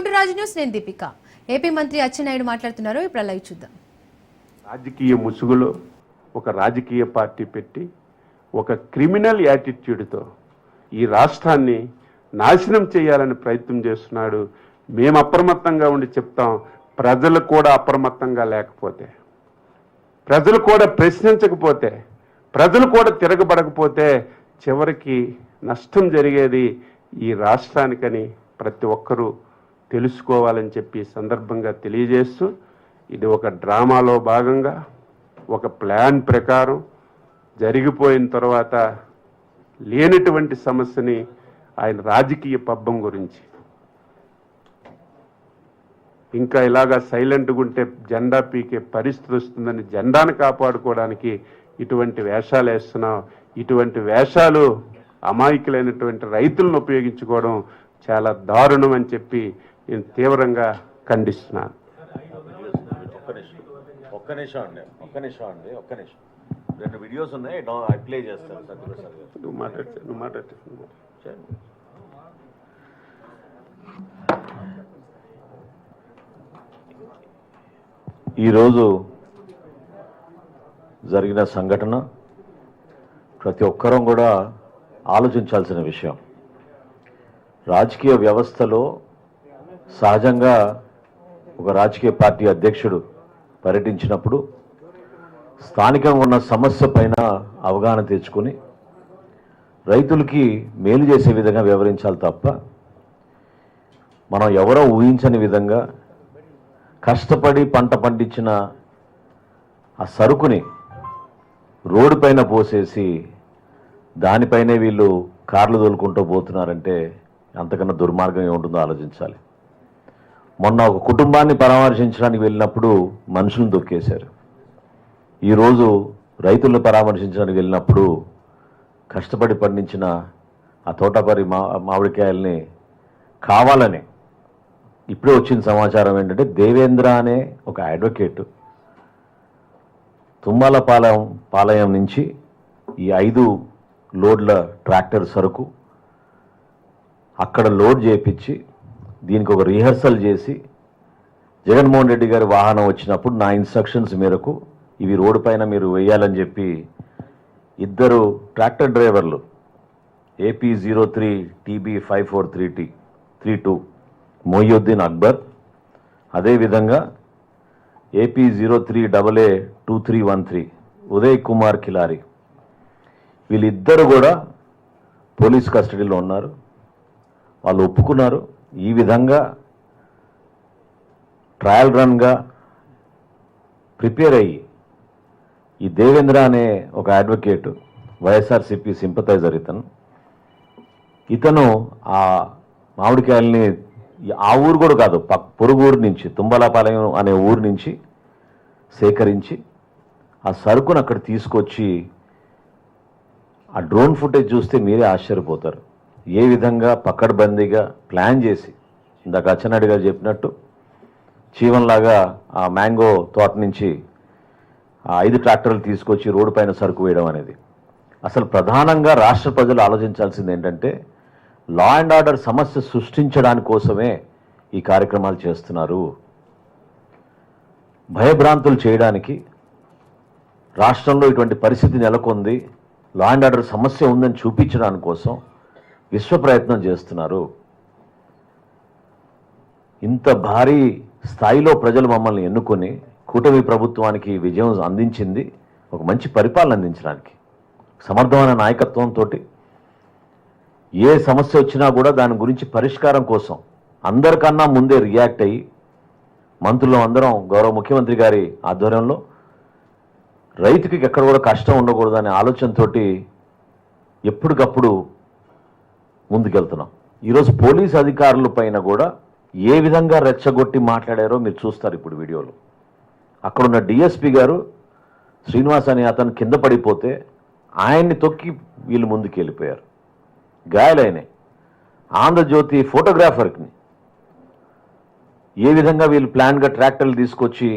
Welcome to Raj news. నేను Deepika. AP మంత్రి అచ్చెన్నాయుడు మాట్లాడుతున్నారు. ఇప్పుడు లైవ్ చూద్దాం. రాజకీయ ముసుగులో ఒక రాజకీయ పార్టీ పెట్టి ఒక క్రిమినల్ యాటిట్యూడ్తో ఈ రాష్ట్రాన్ని నాశనం చేయాలని ప్రయత్నం చేస్తున్నాడు. మేము అప్రమత్తంగా ఉండి చెప్తాం. ప్రజలు కూడా అప్రమత్తంగా లేకపోతే, ప్రజలు కూడా ప్రశ్నించకపోతే, ప్రజలు కూడా తిరగబడకపోతే చివరికి నష్టం జరిగేది ఈ రాష్ట్రానికని ప్రతి ఒక్కరూ తెలుసుకోవాలని చెప్పి సందర్భంగా తెలియజేస్తూ, ఇది ఒక డ్రామాలో భాగంగా ఒక ప్లాన్ ప్రకారం జరిగిపోయిన తర్వాత లేనటువంటి సమస్యని ఆయన రాజకీయ పబ్బం గురించి ఇంకా ఇలాగా సైలెంట్గా ఉంటే జెండా పీకే పరిస్థితి వస్తుందని జెండాను కాపాడుకోవడానికి ఇటువంటి వేషాలు వేస్తున్నాం. ఇటువంటి వేషాలు అమాయకులైనటువంటి రైతులను ఉపయోగించుకోవడం చాలా దారుణం అని చెప్పి నేను తీవ్రంగా ఖండిస్తున్నాను. ఒక్క నిమిషం అండి. రెండు వీడియోస్ ఉన్నాయి, ప్లే చేస్తాను. నువ్వు మాట్లాడు. ఈరోజు జరిగిన సంఘటన ప్రతి ఒక్కరం కూడా ఆలోచించాల్సిన విషయం. రాజకీయ వ్యవస్థలో సహజంగా ఒక రాజకీయ పార్టీ అధ్యక్షుడు పర్యటించినప్పుడు స్థానికంగా ఉన్న సమస్య పైన అవగాహన తెచ్చుకొని రైతులకి మేలు చేసే విధంగా వ్యవహరించాలి తప్ప మనం ఎవరో ఊహించని విధంగా కష్టపడి పంట పండించిన ఆ సరుకుని రోడ్డు పైన పోసేసి దానిపైనే వీళ్ళు కార్లు తోలుకుంటూ పోతున్నారంటే అంతకన్నా దుర్మార్గం ఏముంటుందో ఆలోచించాలి. మొన్న ఒక కుటుంబాన్ని పరామర్శించడానికి వెళ్ళినప్పుడు మనుషులను తొక్కేశారు. ఈరోజు రైతులను పరామర్శించడానికి వెళ్ళినప్పుడు కష్టపడి పండించిన ఆ తోటపరి మామిడికాయల్ని కావాలని ఇప్పుడే వచ్చిన సమాచారం ఏంటంటే దేవేంద్ర అనే ఒక అడ్వకేటు తుమ్మలపాలయం నుంచి ఈ 5 లోడ్ల ట్రాక్టర్ సరుకు అక్కడ లోడ్ చేయించి దీనికి ఒక రిహర్సల్ చేసి జగన్మోహన్ రెడ్డి గారి వాహనం వచ్చినప్పుడు నా ఇన్స్ట్రక్షన్స్ మేరకు ఇవి రోడ్డు పైన మీరు వేయాలని చెప్పి 2 ట్రాక్టర్ డ్రైవర్లు AP03 TB54332 మొయ్యుద్దీన్ అక్బర్, అదేవిధంగా AP03AA2313 ఉదయ్ కుమార్ కిలారి, వీళ్ళిద్దరు కూడా పోలీస్ కస్టడీలో ఉన్నారు. వాళ్ళు ఒప్పుకున్నారు. ఈ విధంగా ట్రయల్ రన్గా ప్రిపేర్ అయ్యి ఈ దేవేంద్ర అనే ఒక అడ్వకేటు వైఎస్ఆర్సిపి సింపథైజర్ ఇతను ఆ మామిడికాయల్ని ఆ ఊరు కూడా కాదు పొరుగు ఊరు నుంచి తుమ్మలపాలెం అనే ఊరు నుంచి సేకరించి ఆ సరుకును అక్కడ తీసుకొచ్చి ఆ డ్రోన్ ఫుటేజ్ చూస్తే మీరే ఆశ్చర్యపోతారు. ఏ విధంగా పకడ్బందీగా ప్లాన్ చేసి ఇందాక అచ్చెన్నాయుడు గారు చెప్పినట్టు చీవంలాగా ఆ మ్యాంగో తోట నుంచి ఆ 5 ట్రాక్టర్లు తీసుకొచ్చి రోడ్డు పైన సరుకు వేయడం అనేది అసలు ప్రధానంగా రాష్ట్ర ప్రజలు ఆలోచించాల్సింది ఏంటంటే లా అండ్ ఆర్డర్ సమస్య సృష్టించడానికి కోసమే ఈ కార్యక్రమాలు చేస్తున్నారు. భయభ్రాంతులు చేయడానికి, రాష్ట్రంలో ఇటువంటి పరిస్థితి నెలకొంది, లా అండ్ ఆర్డర్ సమస్య ఉందని చూపించడానికి కోసం విశ్వ ప్రయత్నం చేస్తున్నారు. ఇంత భారీ స్థాయిలో ప్రజలు మమ్మల్ని ఎన్నుకొని కూటమి ప్రభుత్వానికి విజయం అందించింది ఒక మంచి పరిపాలన అందించడానికి, సమర్థమైన నాయకత్వంతో ఏ సమస్య వచ్చినా కూడా దాని గురించి పరిష్కారం కోసం అందరికన్నా ముందే రియాక్ట్ అయ్యి మంత్రులు అందరం గౌరవ ముఖ్యమంత్రి గారి ఆధ్వర్యంలో రైతుకి ఎక్కడ కూడా కష్టం ఉండకూడదు అనే ఆలోచనతో ఎప్పటికప్పుడు ముందుకెళ్తున్నాం. ఈరోజు పోలీస్ అధికారుల పైన కూడా ఏ విధంగా రెచ్చగొట్టి మాట్లాడారో మీరు చూస్తారు ఇప్పుడు వీడియోలో. అక్కడున్న డిఎస్పీ గారు శ్రీనివాస్ అనే అతను కింద పడిపోతే ఆయన్ని తొక్కి వీళ్ళు ముందుకు వెళ్ళిపోయారు, గాయాలైనాయి. ఆంధ్రజ్యోతి ఫోటోగ్రాఫర్ని ఏ విధంగా వీళ్ళు ప్లాన్గా ట్రాక్టర్లు తీసుకొచ్చి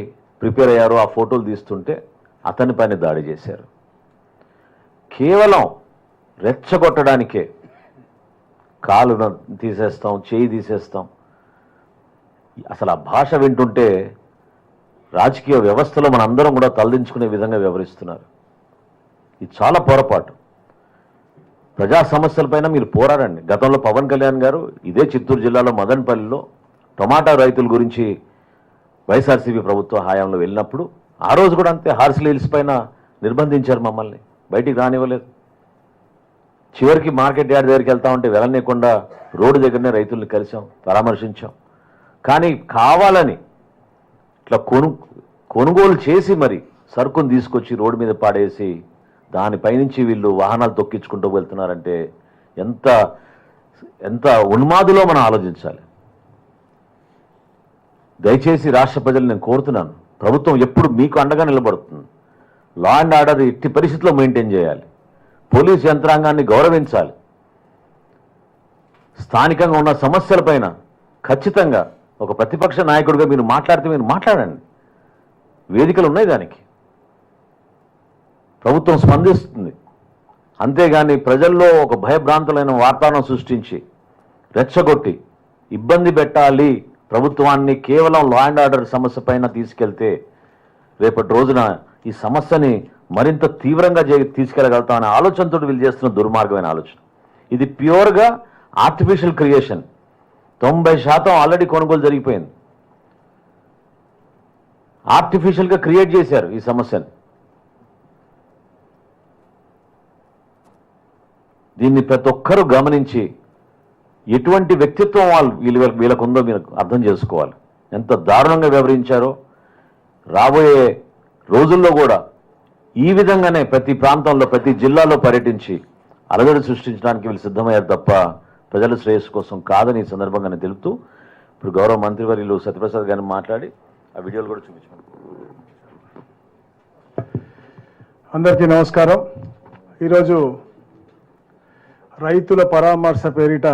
ప్రిపేర్ అయ్యారో ఆ ఫోటోలు తీస్తుంటే అతని పైన దాడి చేశారు. కేవలం రెచ్చగొట్టడానికే కాలు తీసేస్తాం, చేయి తీసేస్తాం, అసలు ఆ భాష వింటుంటే రాజకీయ వ్యవస్థలో మనందరం కూడా తలదించుకునే విధంగా వ్యవహరిస్తున్నారు. ఇది చాలా పొరపాటు. ప్రజా సమస్యలపైన మీరు పోరాడండి. గతంలో పవన్ కళ్యాణ్ గారు ఇదే చిత్తూరు జిల్లాలో మదనపల్లిలో టొమాటో రైతుల గురించి వైఎస్ఆర్సీపీ ప్రభుత్వ హయాంలో వెళ్ళినప్పుడు ఆ రోజు కూడా అంతే హార్సిల్ హిల్స్ పైన నిర్బంధించారు, మమ్మల్ని బయటికి రానివ్వలేదు. చివరికి మార్కెట్ యార్డ్ దగ్గరికి వెళ్తా ఉంటే వెళ్ళనీయకుండా రోడ్డు దగ్గరనే రైతుల్ని కలిసాం, పరామర్శించాం. కానీ కావాలని ఇట్లా కొనుగోలు చేసి మరి సరుకును తీసుకొచ్చి రోడ్డు మీద పాడేసి దానిపైనుంచి వీళ్ళు వాహనాలు తొక్కించుకుంటూ వెళ్తున్నారంటే ఎంత ఎంత ఉన్మాదులో మనం ఆలోచించాలి. దయచేసి రాష్ట్ర ప్రజలు నేను కోరుతున్నాను, ప్రభుత్వం ఎప్పుడు మీకు అండగా నిలబడుతుంది. లా అండ్ ఆర్డర్ ఎట్టి పరిస్థితుల్లో మెయింటైన్ చేయాలి. పోలీస్ యంత్రాంగాన్ని గౌరవించాలి. స్థానికంగా ఉన్న సమస్యలపైన ఖచ్చితంగా ఒక ప్రతిపక్ష నాయకుడిగా మీరు మాట్లాడితే మీరు మాట్లాడండి. వేదికలు ఉన్నాయి దానికి, ప్రభుత్వం స్పందిస్తుంది. అంతేగాని ప్రజల్లో ఒక భయభ్రాంతులైన వాతావరణం సృష్టించి రెచ్చగొట్టి ఇబ్బంది పెట్టాలి ప్రభుత్వాన్ని కేవలం లా అండ్ ఆర్డర్ సమస్య పైన తీసుకెళ్తే రేపటి రోజున ఈ సమస్యని మరింత తీవ్రంగా తీసుకెళ్లగలుగుతామనే ఆలోచనతో వీళ్ళు చేస్తున్న దుర్మార్గమైన ఆలోచన. ఇది ప్యూర్గా ఆర్టిఫిషియల్ క్రియేషన్. 90% ఆల్రెడీ కొనుగోలు జరిగిపోయింది. ఆర్టిఫిషియల్గా క్రియేట్ చేశారు ఈ సమస్యను. దీన్ని ప్రతి ఒక్కరూ గమనించి ఎటువంటి వ్యక్తిత్వం వీళ్ళకు ఉందో మీరు అర్థం చేసుకోవాలి. ఎంత దారుణంగా వ్యవహరించారో. రాబోయే రోజుల్లో కూడా ఈ విధంగానే ప్రతి ప్రాంతంలో ప్రతి జిల్లాలో పర్యటించి అలజడి సృష్టించడానికి వీళ్ళు సిద్ధమయ్యారు తప్ప ప్రజల శ్రేయస్సు కోసం కాదని ఈ సందర్భంగానే తెలుపుతూ ఇప్పుడు గౌరవ మంత్రివర్యులు సత్యప్రసాద్ గారిని మాట్లాడి ఆ వీడియోలు కూడా చూపించారు. అందరికీ నమస్కారం. ఈరోజు రైతుల పరామర్శ పేరిట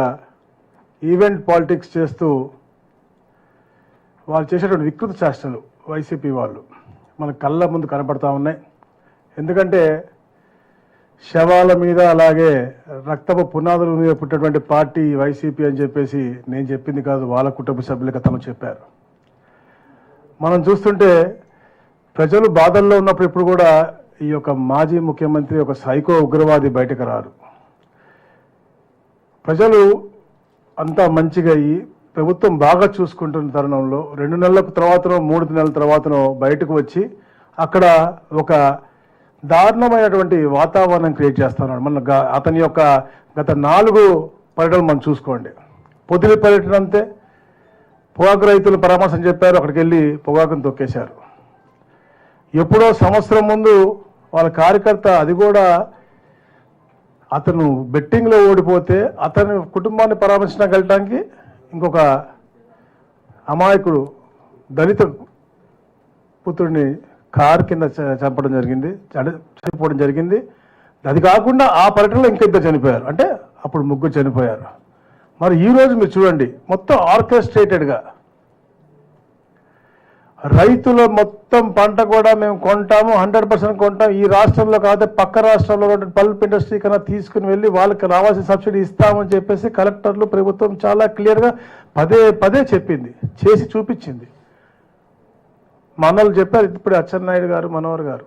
ఈవెంట్ పాలిటిక్స్ చేస్తూ వాళ్ళు చేసేటువంటి వికృత చేష్టలు వైసీపీ వాళ్ళు మన కళ్ళ ముందు కనపడతా ఉన్నాయి. ఎందుకంటే శవాల మీద అలాగే రక్తపు పునాదుల మీద పుట్టినటువంటి పార్టీ వైసీపీ అని చెప్పేసి నేను చెప్పింది కాదు, వాళ్ళ కుటుంబ సభ్యులుగా తమ చెప్పారు. మనం చూస్తుంటే ప్రజలు బాధల్లో ఉన్నప్పుడు ఇప్పుడు కూడా ఈ యొక్క మాజీ ముఖ్యమంత్రి ఒక సైకో ఉగ్రవాది బయటకు రారు. ప్రజలు అంతా మంచిగా అయ్యి ప్రభుత్వం బాగా చూసుకుంటున్న తరుణంలో 2 నెలల తర్వాతనో 3 నెలల తర్వాతనో బయటకు వచ్చి అక్కడ ఒక దారుణమైనటువంటి వాతావరణం క్రియేట్ చేస్తున్నాడు. మన అతని యొక్క గత 4 పర్యటనలు మనం చూసుకోండి. పొదిలి పర్యటన అంతే, పొగాకు రైతులు పరామర్శం చెప్పారు, అక్కడికి వెళ్ళి పొగాకును తొక్కేశారు. ఎప్పుడో సంవత్సరం ముందు వాళ్ళ కార్యకర్త, అది కూడా అతను బెట్టింగ్లో ఓడిపోతే అతని కుటుంబాన్ని పరామర్శించడానికి వెళ్ళటానికి ఇంకొక అమాయకుడు దళిత పుత్రుడిని కారు కింద చంపడం జరిగింది, చనిపోవడం జరిగింది. అది కాకుండా ఆ పర్యటనలో ఇంకా 2 చనిపోయారు. అంటే అప్పుడు 3 చనిపోయారు. మరి ఈరోజు మీరు చూడండి, మొత్తం ఆర్కెస్ట్రేటెడ్గా రైతుల మొత్తం పంట కూడా మేము కొంటాము, 100% కొంటాం. ఈ రాష్ట్రంలో కాకపోతే పక్క రాష్ట్రంలో పల్ప్ ఇండస్ట్రీ కన్నా తీసుకుని వెళ్ళి వాళ్ళకి రావాల్సిన సబ్సిడీ ఇస్తామని చెప్పేసి కలెక్టర్లు ప్రభుత్వం చాలా క్లియర్గా పదే చెప్పింది, చేసి చూపించింది. మనోళ్ళు చెప్పారు. ఇప్పుడు అచ్చెన్నాయుడు గారు, మనోహర్ గారు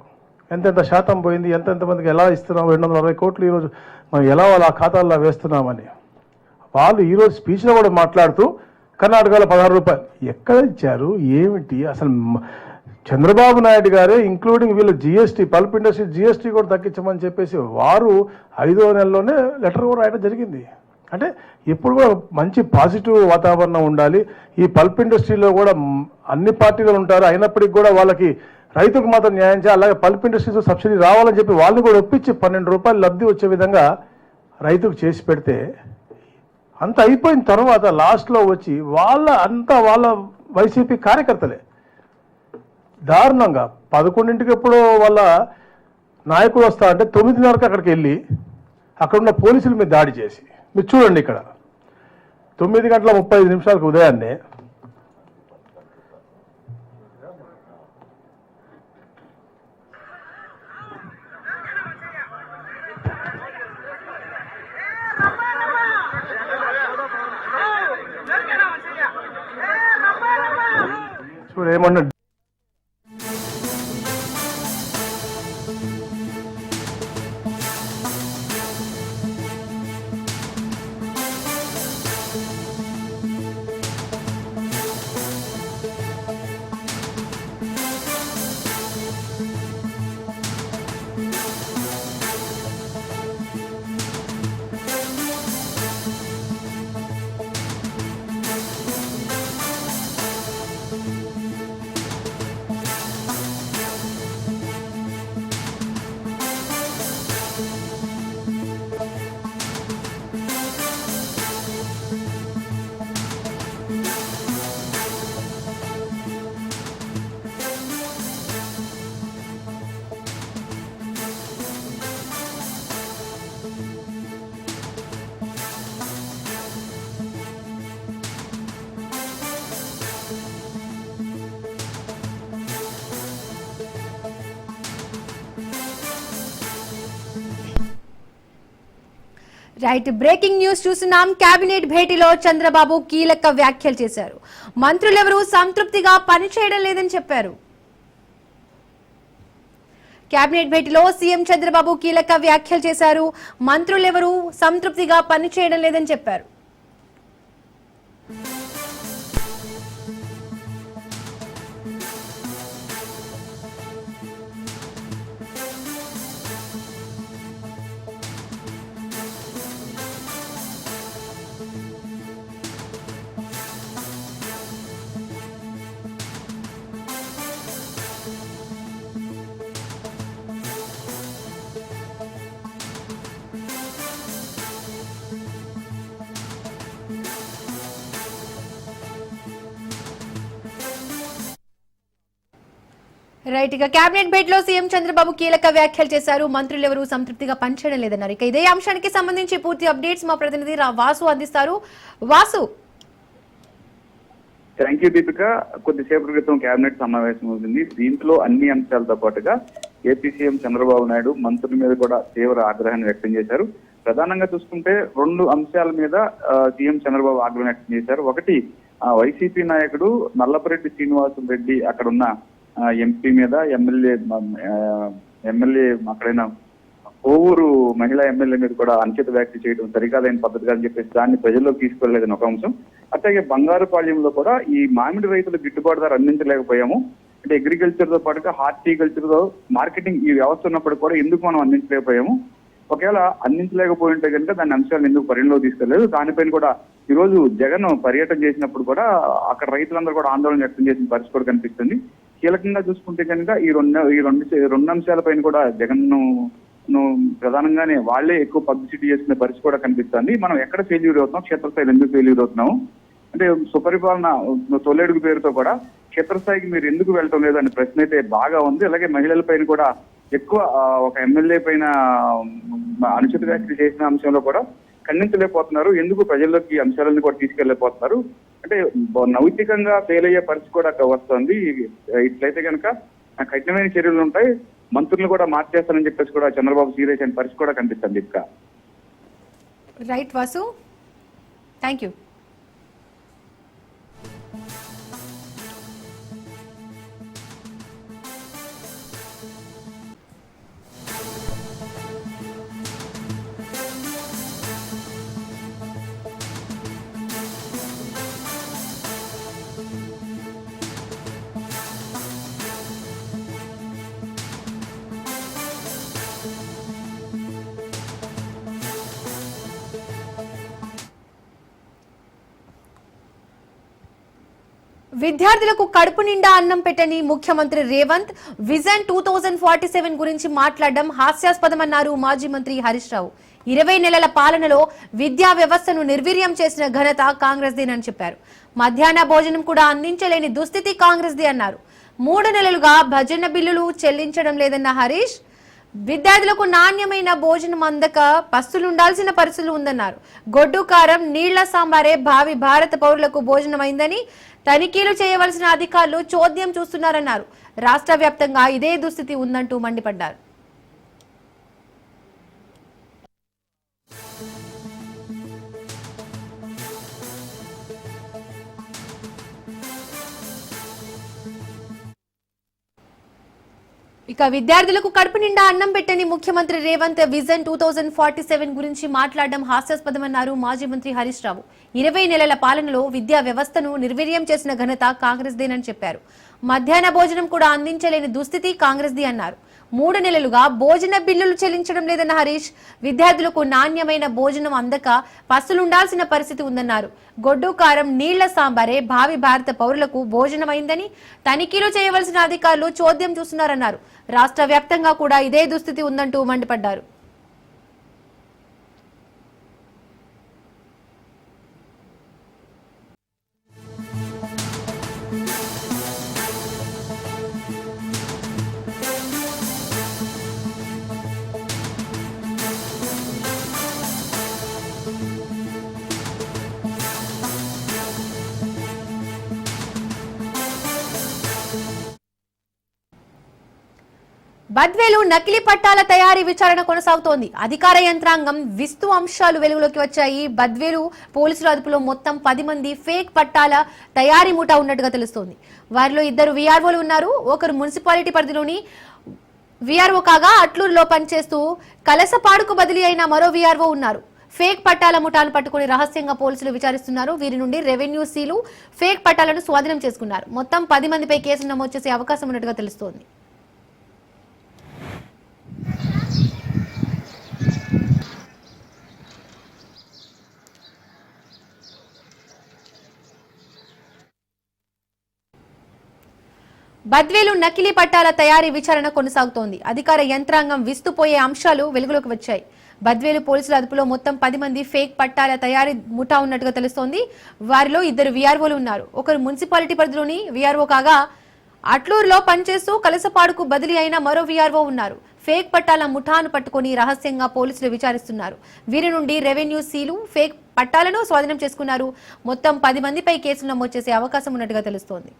ఎంతెంత శాతం పోయింది, ఎంతమందికి ఎలా ఇస్తున్నాం, 240 కోట్లు ఈరోజు మనం ఎలా వాళ్ళ ఖాతాల్లో వేస్తున్నామని వాళ్ళు ఈరోజు స్పీచ్లో కూడా మాట్లాడుతూ కర్ణాటకలో 16 రూపాయలు ఎక్కడ ఇచ్చారు, ఏమిటి అసలు? చంద్రబాబు నాయుడు గారే ఇంక్లూడింగ్ వీళ్ళు జిఎస్టీ, పల్ప్ ఇండస్ట్రీ జిఎస్టీ కూడా తగ్గించమని చెప్పేసి వారు 5వ నెలలోనే లెటర్ కూడా రాయడం జరిగింది. అంటే ఇప్పుడు కూడా మంచి పాజిటివ్ వాతావరణం ఉండాలి. ఈ పల్ప్ ఇండస్ట్రీలో కూడా అన్ని పార్టీలు ఉంటారు, అయినప్పటికీ కూడా వాళ్ళకి రైతులకు మాత్రం న్యాయం చేయాలి. అలాగే పల్ప్ ఇండస్ట్రీస్ సబ్సిడీ రావాలని చెప్పి వాళ్ళని కూడా ఒప్పించి 12 రూపాయలు లబ్ధి వచ్చే విధంగా రైతుకు చేసి పెడితే అంత అయిపోయిన తర్వాత లాస్ట్లో వచ్చి వాళ్ళ వైసీపీ కార్యకర్తలే దారుణంగా 11ంటికి ఎప్పుడో వాళ్ళ నాయకుడు వస్తా అంటే 9:30కి అక్కడికి వెళ్ళి అక్కడున్న పోలీసుల మీద దాడి చేసి, మీరు చూడండి ఇక్కడ 9:35 ఉదయాన్నే చూడు ఏమన్నా రైట్, బ్రేకింగ్ న్యూస్ చూస్తున్నాం. కేబినెట్ భేటీలో చంద్రబాబు కీలక వ్యాఖ్యలు చేశారు. మంత్రులెవరూ సంతృప్తిగా పనిచేయడం లేదని చెప్పారు. కేబినెట్ భేటీలో సీఎం చంద్రబాబు కీలక వ్యాఖ్యలు చేశారు. మంత్రులెవరూ సంతృప్తిగా పనిచేయడం లేదని చెప్పారు. రైట్, ఇక కేబినెట్ భేటీలో సీఎం చంద్రబాబు కీలక వ్యాఖ్యలు చేశారు. మంత్రులెవరూ సంతృప్తిగా పనిచేయడం లేదన్నారు. ఇక ఇదే అంశానికి సంబంధించి పూర్తి అప్డేట్స్ మా ప్రతినిధి వాసు అందిస్తారు. వాసు. Thank you Deepika. కొద్దిసేపటి క్రితం కేబినెట్ సమావేశం అవుతుంది. దీంట్లో అన్ని అంశాలతో పాటుగా ఏపీ సీఎం చంద్రబాబు నాయుడు మంత్రుల మీద కూడా తీవ్ర ఆగ్రహాన్ని వ్యక్తం చేశారు. ప్రధానంగా చూసుకుంటే 2 అంశాల మీద సీఎం చంద్రబాబు ఆగ్రహం వ్యక్తం చేశారు. ఒకటి, వైసీపీ నాయకుడు నల్లపరెడ్డి శ్రీనివాసులు రెడ్డి అక్కడున్న ఎంపీ మీద ఎమ్మెల్యే అక్కడైన కోవూరు మహిళా ఎమ్మెల్యే మీద కూడా అంకిత వ్యాఖ్య చేయడం సరికాదైన పద్ధతి అని చెప్పేసి దాన్ని ప్రజల్లోకి తీసుకెళ్లేదని ఒక అంశం. అట్లాగే బంగారుపాళ్యంలో కూడా ఈ మామిడి రైతులు గిట్టుబాటు ధర అందించలేకపోయాము. అంటే అగ్రికల్చర్ తో పాటుగా హార్టికల్చర్ తో మార్కెటింగ్ ఈ వ్యవస్థ ఉన్నప్పుడు కూడా ఎందుకు మనం అందించలేకపోయాము, ఒకవేళ అందించలేకపోయి ఉంటే కనుక దాని అంశాలను ఎందుకు పరిగణలోకి తీసుకెళ్లేదు, దానిపైన కూడా ఈ రోజు జగన్ పర్యటన చేసినప్పుడు కూడా అక్కడ రైతులందరూ కూడా ఆందోళన వ్యక్తం చేసిన పరిస్థితి కూడా కనిపిస్తుంది. కీలకంగా చూసుకుంటే కనుక ఈ రెండు అంశాలపైన కూడా జగన్ ప్రధానంగానే వాళ్లే ఎక్కువ పబ్లిసిటీ చేసిన పరిస్థితి కూడా కనిపిస్తుంది. మనం ఎక్కడ ఫెయిల్యూర్ అవుతున్నాం, క్షేత్రస్థాయిలో ఎందుకు ఫెయిల్యూర్ అవుతున్నాము, అంటే సుపరిపాలన తొలేడుగు పేరుతో కూడా క్షేత్రస్థాయికి మీరు ఎందుకు వెళ్ళటం లేదు అనే ప్రశ్న అయితే బాగా ఉంది. అలాగే మహిళల పైన కూడా ఎక్కువ ఒక ఎమ్మెల్యే పైన అనుచిత వ్యాఖ్యలు చేసిన అంశంలో కూడా ఖండించలేకపోతున్నారు. ఎందుకు ప్రజల్లోకి ఈ అంశాలను కూడా తీసుకెళ్లలేకపోతున్నారు, అంటే నైతికంగా ఫెయిల్ అయ్యే పరిస్థితి కూడా వస్తుంది. ఇట్లయితే కనుక కఠినమైన చర్యలు ఉంటాయి, మంత్రులు కూడా మార్చేస్తారని చెప్పేసి కూడా చంద్రబాబు సీరియస్ అయిన పరిస్థితి కూడా కనిపిస్తుంది. ఇంకా రైట్ వాసు, థ్యాంక్ యూ. విద్యార్థులకు కడుపు నిండా అన్నం పెట్టని ముఖ్యమంత్రి రేవంత్ విజన్ 2047 గురించి మాట్లాడడం హాస్యాస్పదమన్నారు మాజీ మంత్రి హరీష్ రావు. 20 నెలల పాలనలో విద్యా వ్యవస్థను నిర్వీర్యం చేసిన ఘనత కాంగ్రెస్దేనని చెప్పారు. మధ్యాహ్న భోజనం కూడా అందించలేని దుస్థితి కాంగ్రెస్దే అన్నారు. 3 నెలలుగా భజన బిల్లులు చెల్లించడం లేదన్న హరీష్, విద్యార్థులకు నాణ్యమైన భోజనం అందక పస్తులుండాల్సిన పరిస్థితులు ఉందన్నారు. గొడ్డు కారం నీళ్ల సాంబారే భావి భారత పౌరులకు భోజనమైందని, తనిఖీలు చేయవలసిన అధికారులు చోద్యం చూస్తున్నారన్నారు. రాష్ట్ర వ్యాప్తంగా ఇదే దుస్థితి ఉందంటూ మండిపడ్డారు. ఇక విద్యార్థులకు కడుపు నిండా అన్నం పెట్టని ముఖ్యమంత్రి రేవంత్ విజన్ 2047 గురించి మాట్లాడడం హాస్యాస్పదమన్నారు మాజీ మంత్రి హరీష్ రావు. 20 నెలల పాలనలో విద్యా వ్యవస్థను నిర్వీర్యం చేసిన ఘనత కాంగ్రెస్ దేనని చెప్పారు. మధ్యాహ్న భోజనం కూడా అందించలేని దుస్థితి కాంగ్రెస్ ది అన్నారు. 3 నెలలుగా భోజన బిల్లులు చెల్లించడం లేదన్న హరీష్ విద్యార్థులకు నాణ్యమైన భోజనం అందక పస్తులుండాల్సిన పరిస్థితి ఉందన్నారు. గొడ్డు కారం నీళ్ల సాంబారే భావి భారత పౌరులకు భోజనమైందని తనిఖీలు చేయవలసిన అధికారులు చోద్యం చూస్తున్నారన్నారు. రాష్ట్ర వ్యాప్తంగా కూడా ఇదే దుస్థితి ఉందంటూ మండిపడ్డారు. బద్వేలు నకిలీ పట్టాల తయారీ విచారణ కొనసాగుతోంది. అధికార యంత్రాంగం విస్తు అంశాలు వెలుగులోకి వచ్చాయి. బద్వేలు పోలీసుల అదుపులో మొత్తం 10 మంది ఫేక్ పట్టాల తయారీ ముఠా ఉన్నట్టుగా తెలుస్తోంది. వారిలో 2 వీఆర్ఓలు ఉన్నారు. ఒకరు మున్సిపాలిటీ పరిధిలోని వీఆర్ఓ కాగా అట్లూరులో పనిచేస్తూ కలసపాడుకు బదిలీ అయిన మరో వీఆర్ఓ ఉన్నారు. ఫేక్ పట్టాల ముఠాను పట్టుకుని రహస్యంగా పోలీసులు విచారిస్తున్నారు. వీరి నుండి రెవెన్యూ సీలు ఫేక్ పట్టాలను స్వాధీనం చేసుకున్నారు. మొత్తం 10 మందిపై కేసులు నమోదు చేసే అవకాశం ఉన్నట్టుగా తెలుస్తోంది. బద్వేలు నకిలీ పట్టాల తయారీ విచారణ కొనసాగుతోంది. అధికార యంత్రాంగం విస్తుపోయే అంశాలు వెలుగులోకి వచ్చాయి. బద్వేలు పోలీసుల అదుపులో మొత్తం 10 మంది ఫేక్ పట్టాల తయారీ ముఠా ఉన్నట్టుగా తెలుస్తోంది. వారిలో 2 వీఆర్ఓలు ఉన్నారు. ఒకరు మున్సిపాలిటీ పరిధిలోని వీఆర్ఓ కాగా అట్లూరులో పనిచేస్తూ కలసపాడుకు బదిలీ అయిన మరో వీఆర్ఓ ఉన్నారు. ఫేక్ పట్టాల ముఠాను పట్టుకుని రహస్యంగా పోలీసులు విచారిస్తున్నారు. వీరి నుండి రెవెన్యూ సీలు ఫేక్ పట్టాలను స్వాధీనం చేసుకున్నారు. మొత్తం 10 మందిపై కేసులు నమోదు చేసే అవకాశం ఉన్నట్టుగా తెలుస్తోంది.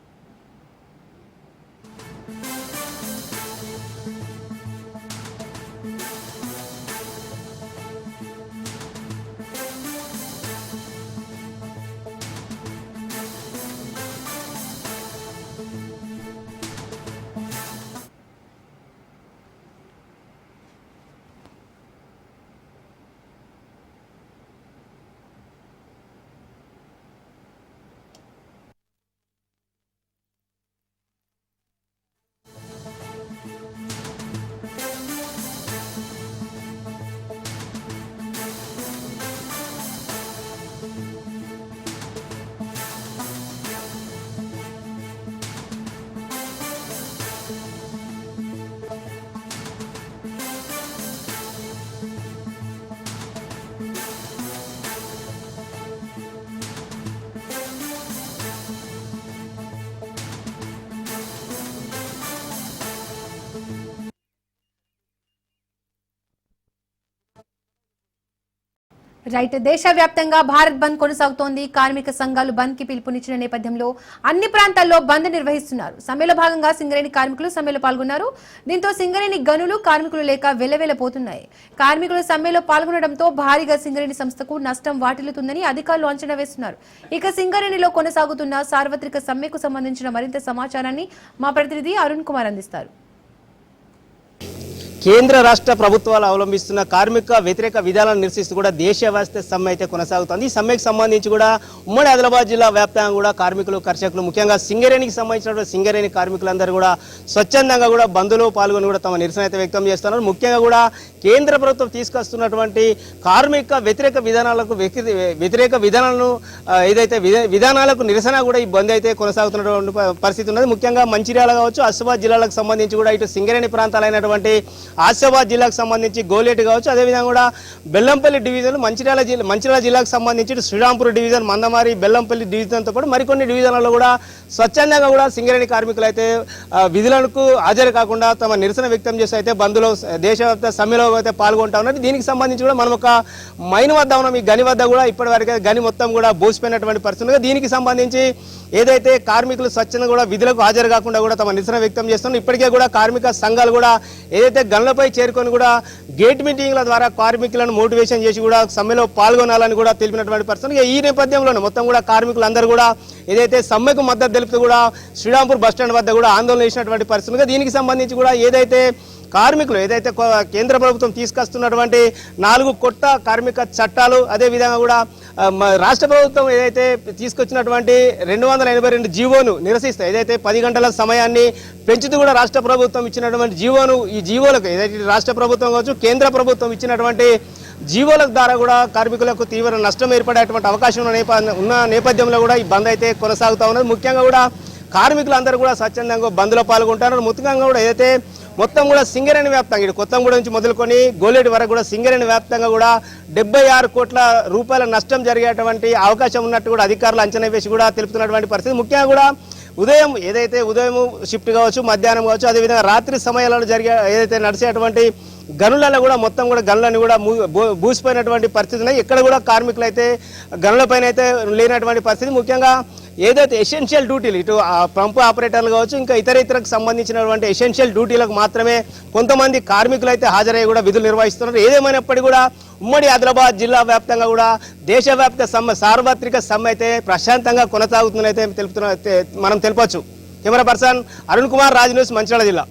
రైట్, దేశవ్యాప్తంగా భారత్ బంద్ కొనసాగుతోంది. కార్మిక సంఘాలు బంద్ కి పిలుపునిచ్చిన నేపథ్యంలో అన్ని ప్రాంతాల్లో బంద్ నిర్వహిస్తున్నారు. సమ్మెలో భాగంగా సింగరేణి కార్మికులు సమ్మెలో పాల్గొన్నారు. దీంతో సింగరేణి గనులు కార్మికులు లేక వెల్లవెల్లపోతున్నాయి. కార్మికులు సమ్మెలో పాల్గొనడంతో భారీగా సింగరేణి సంస్థకు నష్టం వాటిల్లుతుందని అధికారులు అంచనా వేస్తున్నారు. ఇక సింగరేణిలో కొనసాగుతున్న సార్వత్రిక సమ్మెకు సంబంధించిన మరింత సమాచారాన్ని మా ప్రతినిధి అరుణ్ కుమార్ అందిస్తారు. కేంద్ర రాష్ట్ర ప్రభుత్వాలు అవలంబిస్తున్న కార్మిక వ్యతిరేక విధానాలను నిరసిస్తూ కూడా దేశవ్యాప్త సమ్మె అయితే కొనసాగుతుంది. ఈ సమ్మెకు సంబంధించి కూడా ఉమ్మడి ఆదిలాబాద్ జిల్లా వ్యాప్తంగా కూడా కార్మికులు కర్షకులు ముఖ్యంగా సింగరేణికి సంబంధించినటువంటి సింగరేణి కార్మికులందరూ కూడా స్వచ్ఛందంగా కూడా బంద్లో పాల్గొని కూడా తమ నిరసన అయితే వ్యక్తం చేస్తున్నారు. ముఖ్యంగా కూడా కేంద్ర ప్రభుత్వం తీసుకొస్తున్నటువంటి కార్మిక వ్యతిరేక విధానాలను ఏదైతే విధానాలకు నిరసన కూడా ఈ బంద్ అయితే కొనసాగుతున్నటువంటి పరిస్థితి ఉన్నది. ముఖ్యంగా మంచిర్యాల కావచ్చు, ఆసిఫాబాద్ జిల్లాలకు సంబంధించి కూడా ఇటు సింగరేణి ప్రాంతాలైనటువంటి ఆసిఫాబాద్ జిల్లాకు సంబంధించి గోలేటి కావచ్చు, అదేవిధంగా కూడా బెల్లంపల్లి డివిజన్, మంచిర్యాల జిల్లాకు సంబంధించి శ్రీరాంపూర్ డివిజన్, మందమారి, బెల్లంపల్లి డివిజన్తో పాటు మరికొన్ని డివిజన్లలో కూడా స్వచ్ఛందంగా కూడా సింగరేణి కార్మికులు అయితే విధులకు హాజరు కాకుండా తమ నిరసన వ్యక్తం చేసి అయితే బంద్లో దేశవ్యాప్త సమ్మెలో అయితే పాల్గొంటా ఉన్నారు. దీనికి సంబంధించి కూడా మనం ఒక మైన్ వద్ద ఉన్నాం. ఈ గని వద్ద కూడా ఇప్పటివరకు గని మొత్తం కూడా బోసిపోయినటువంటి పరిస్థితి. దీనికి సంబంధించి ఏదైతే కార్మికులు స్వచ్ఛంగా కూడా విధులకు హాజరు కాకుండా కూడా తమ నిరసన వ్యక్తం చేస్తున్నారు. ఇప్పటికే కూడా కార్మిక సంఘాలు కూడా ఏదైతే గన్లపై చేరుకొని కూడా గేట్ మీటింగ్ల ద్వారా కార్మికులను మోటివేషన్ చేసి కూడా సమ్మెలో పాల్గొనాలని కూడా తెలిపినటువంటి పరిస్థితి. ఈ నేపథ్యంలోనే మొత్తం కూడా కార్మికులందరూ కూడా ఏదైతే సమ్మెకు మద్దతు తెలుపుతూ కూడా శ్రీరాంపూర్ బస్టాండ్ వద్ద కూడా ఆందోళన చేసినటువంటి పరిస్థితి. దీనికి సంబంధించి కూడా ఏదైతే కార్మికులు ఏదైతే కేంద్ర ప్రభుత్వం తీసుకొస్తున్నటువంటి 4 కొత్త కార్మిక చట్టాలు, అదేవిధంగా కూడా రాష్ట్ర ప్రభుత్వం ఏదైతే తీసుకొచ్చినటువంటి 282 జీవోను నిరసిస్తాయి. ఏదైతే 10 గంటల సమయాన్ని పెంచుతూ కూడా రాష్ట్ర ప్రభుత్వం ఇచ్చినటువంటి జీవోను, ఈ జీవోలకు ఏదైతే రాష్ట్ర ప్రభుత్వం కావచ్చు కేంద్ర ప్రభుత్వం ఇచ్చినటువంటి జీవోల ద్వారా కూడా కార్మికులకు తీవ్ర నష్టం ఏర్పడేటువంటి అవకాశం ఉన్న నేపథ్యంలో కూడా ఈ బంద్ అయితే కొనసాగుతూ ఉన్నది. ముఖ్యంగా కూడా కార్మికులందరూ కూడా స్వచ్ఛందంగా బంద్లో పాల్గొంటున్నారు. ముఖ్యంగా కూడా ఏదైతే మొత్తం కూడా సింగరేణి వ్యాప్తంగా ఇటు కొత్తగూడ నుంచి మొదలుకొని గోలేటి వరకు కూడా సింగరేణి వ్యాప్తంగా కూడా 76 కోట్ల రూపాయల నష్టం జరిగేటువంటి అవకాశం ఉన్నట్టు కూడా అధికారులు అంచనా వేసి కూడా తెలుపుతున్నటువంటి పరిస్థితి. ముఖ్యంగా కూడా ఉదయం షిఫ్ట్ కావచ్చు, మధ్యాహ్నం కావచ్చు, అదేవిధంగా రాత్రి సమయాలలో ఏదైతే నడిచేటువంటి గనులలో కూడా మొత్తం కూడా గనులను కూడా బూసిపోయినటువంటి పరిస్థితి ఉన్నాయి. ఎక్కడ కూడా కార్మికులు అయితే గనులపైన అయితే లేనటువంటి పరిస్థితి. ముఖ్యంగా ఏదైతే ఎసెన్షియల్ డ్యూటీలు ఇటు పంప్ ఆపరేటర్లు కావచ్చు, ఇంకా ఇతరకు సంబంధించినటువంటి ఎసెన్షియల్ డ్యూటీలకు మాత్రమే కొంతమంది కార్మికులు అయితే హాజరయ్యి కూడా విధులు నిర్వహిస్తున్నారు. ఏదేమైనప్పటికీ కూడా ఉమ్మడి ఆదిలాబాద్ జిల్లా వ్యాప్తంగా కూడా దేశవ్యాప్త సమ్మె, సార్వత్రిక సమ్మె అయితే ప్రశాంతంగా కొనసాగుతుందని అయితే మనం తెలుపొచ్చు. Camera person Arun Kumar, Raj news, Mancherial జిల్లా.